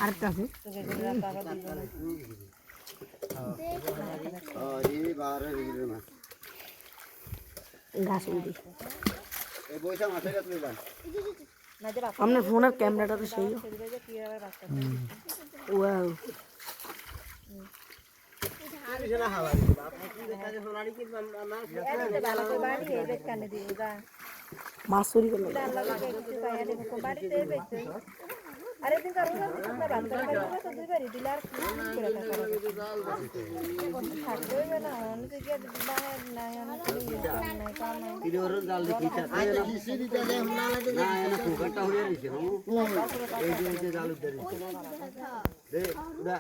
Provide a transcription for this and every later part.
আরেকটা আছে গাছ উড়ি আপনার ফোনের ক্যামেরাটা তো সেই মাছ চুরি করলো আরে দিন কারণ না বান্দর করে তো দুই বাড়ি দিলার করে থাকবে না অনেক যে বাহে নাই নাই কাম নাই ভিডিওর জাল দিতে আজ দিছি দিতে যায় না লাগে না না ফুকটা হয়ে রইছে এই যে জাল ধরে দে উড়া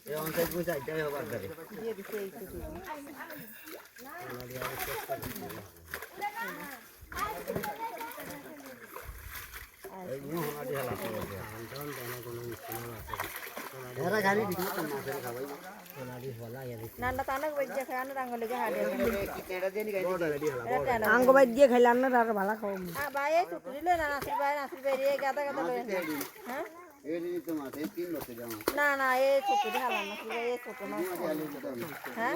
এই অনসাই কইছে আইটাই হবার ধরে দিয়ে দিছে এই তো এই নিয়ে হনাডি হালা করে আন্দন দনা কোনো মিশন আছে এরা গাড়ি দিতে না করে খাবাই হনাডি হলা ইয়ারি নান্ডা তানক বজ্জে খান রাঙ্গলে গে হাডে কেডা দেনি গাড়ি হালা আঙ্গ বজ্জে খাইলাম না আর ভালো খাও ভাই এই টুকরিলে না নাসির ভাই রে গাদা গাদা লয় হ্যাঁ এই দিন তো মাথে 3 বছর যাও না না এই টুকরি হালা না এই ছোট না হ্যাঁ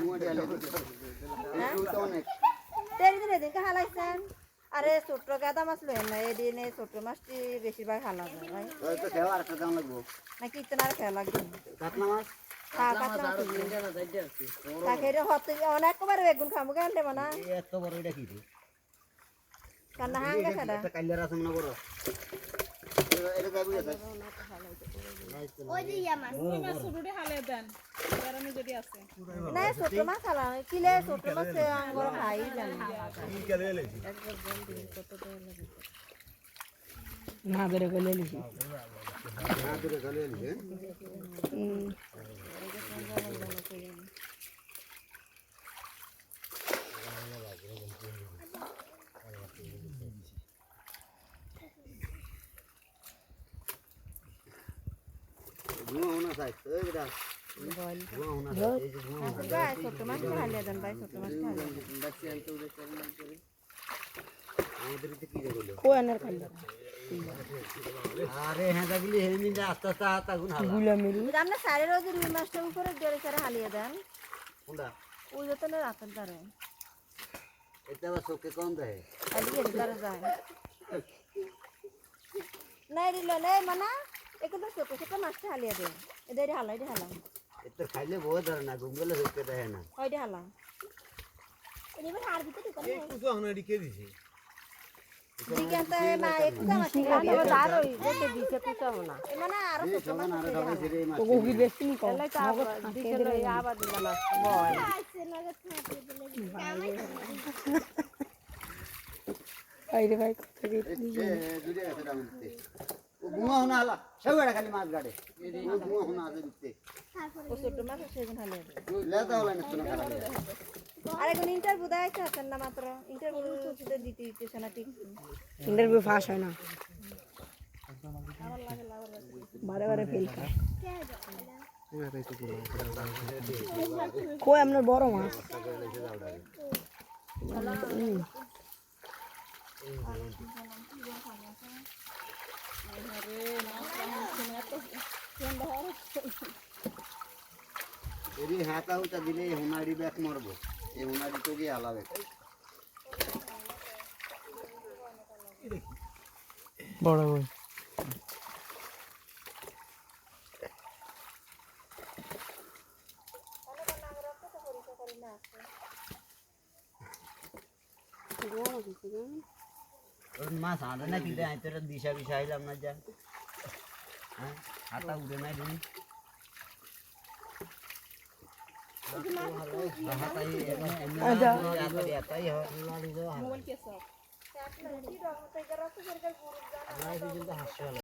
মোড়ে আলে তো অনেক তেরি দিন হালাইছেন আরে ছোট গাদা মাছ লয় না এই দিনে ছোট মাছটি বেশিরভাগ হালা যায় ভাই ওই তো দেওয়ার একটা দাম লাগবে নাকি ইতনার খেলা লাগবে কাতলা মাছ কাতলা মাছ তিনটা না চারটা আছে তাকেরে হতে অনেক বার বেগুন খামু গান দেব না এত বড় এটা কি রে কান্না হাঙ্গা খাড়া এটা কাইলার আছে মনে করো এটা যাবি আছে ওই যে ইয়া মাছ ওই মাছ ছোটটি হালে দেন গরমে যদি আছে না ছোট মাছ হালা কিলে ছোট মাছ আঙ্গুর খাই জানি কি করে লেছি একবার জলদি কত দেয় লাগে না বেরে গলে লেছি না বেরে গলে লেছি ধোঁয়া হোনা চাই এই বেটা ধোঁয়া হোনা চাই এই যে ধোঁয়া হোনা ভাই ছোট মাছ খাইলে দেন ভাই ছোট মাছ খাইলে বাচ্চা আনতে ওদের চালান করে আমাদের এতে কি হলো কো আনার খাইলে আরে হ্যাঁ দাগুলি হেলমিন আস্তে আস্তে আগুন হালা গুলা মেরু আমরা সারে রোজ রুই মাছটা উপরে ডরে সারে হালিয়ে দেন কোনটা ওই যত না রাতের দারে এটা আবার চোখে কম দেয় আজকে দারে যায় নাই দিলো নাই মানা একদম ছোট ছোট মাছটা হালিয়ে দে এদের হালা এটা হালা এটা খাইলে বহুত ধরে না গুঙ্গলে হইতে দেয় না ওইটা হালা এবার হার দিতে ঠিক এই কুসু হনাডি কে দিছে দিকাতে মা একটু মাছ খাইলে আর ওই দেখে দিতে কুসু না মানে আর ছোট মাছ আর খাবে রে মাছ তো কি বেশি নি কম দিতে লই আবার দিলা না বল আইরে ভাই কত কি দুইটা আছে দাম দিতে ও গুয়া হোনা হালা সবটা খালি মাছ গাড়ে ও গুয়া হোনা আছে দিতে ও ছোট মাছ সেগুন হালে লেতা হলো না শোনা খারাপ আরে কোন ইন্টারভিউ দাইছে আছেন না মাত্র ইন্টারভিউ তো দিতে দিতেছ না ঠিক ইন্টারভিউ পাস হয় না বারে বারে ফেল করে কই আমনে বড় মাছ এরি হাতা উতা দিলে হুনাড়ি ব্যাক মারবো এই হুনাড়ি তো গিয়ে হালাবে বড় বড় মাছ আনে না কিন্তু আইতরে দিশা বিশা আইলাম না যা হ্যাঁ হাতা উড়ে নাই দিন হাতাই এমনি হাতাই হয় মোবাইল কে সব